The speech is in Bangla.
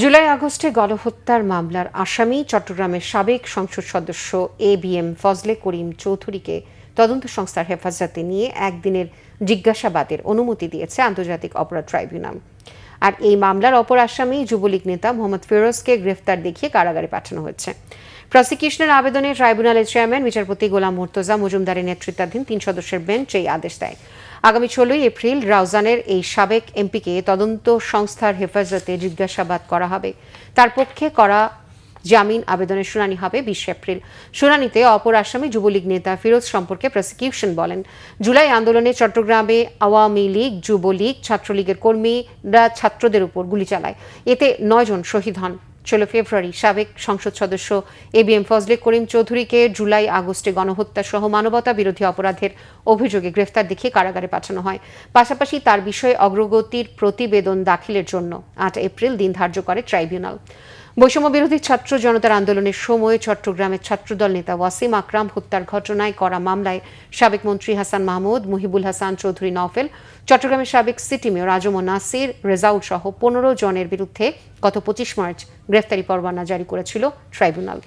জুলাই আগস্টে গণহত্যার মামলার আসামি চট্টগ্রামের সাবেক সংসদ সদস্য ABM ফজলে করিম চৌধুরীকে তদন্ত সংস্থার হেফাজতে নিয়ে একদিনের জিজ্ঞাসাবাদের অনুমতি দিয়েছে আন্তর্জাতিক অপরাধ ট্রাইব্যুনাল। আর এই মামলার অপর আসামি যুবলীগ নেতা মোহাম্মদ ফিরোজকে গ্রেফতার দেখিয়ে কারাগারে পাঠানো হয়েছে। প্রসিকিউশনের আবেদনে ট্রাইব্যুনালের চেয়ারম্যান বিচারপতি গোলাম মুর্তজা মজুমদারের নেতৃত্বাধীন 3 সদস্যের বেঞ্চ এই আদেশ দেয়। আগামী 16 এপ্রিল রাউজানের এই সাবেক এমপিকে তদন্ত সংস্থার হেফাজতে জিজ্ঞাসাবাদ করা হবে। তার পক্ষে করা জামিন আবেদনের শুনানি হবে 20 এপ্রিল। শুনানিতে অপর আসামি যুবলীগ নেতা ফিরোজ সম্পর্কে প্রসিকিউশন বলেন, জুলাই আন্দোলনে চট্টগ্রামে আওয়ামী লীগ, যুবলীগ, ছাত্রলীগের কর্মীরা ছাত্রদের উপর গুলি চালায়। এতে 9 জন শহীদ হন। 16 ফেব্রুয়ারি সাবেক সংসদ সদস্য ABM ফজলে করিম চৌধুরীকে জুলাই আগস্টে গণহত্যা সহ মানবতা বিরোধী অপরাধের অভিযোগে গ্রেফতার দেখিয়ে কারাগারে পাঠানো হয়। পাশাপাশি তার বিষয়ে অগ্রগতির প্রতিবেদন দাখিলের জন্য 8 এপ্রিল দিন ধার্য করে ট্রাইব্যুনাল। বৈষম্য বিরোধী ছাত্র জনতার আন্দোলনের সময় চট্টগ্রামের ছাত্রদল নেতা ওয়াসিম আকরাম হত্যার ঘটনায় করা মামলায় সাবেক মন্ত্রী হাসান মাহমুদ, মুহিবুল হাসান চৌধুরী নওফেল, চট্টগ্রামের সাবেক সিটি মেয়র আজম নাসির, রেজাউল সহ 15 জনের বিরুদ্ধে গত 25 মার্চ গ্রেফতারি পরোয়ানা জারি করেছিল ট্রাইব্যুনাল।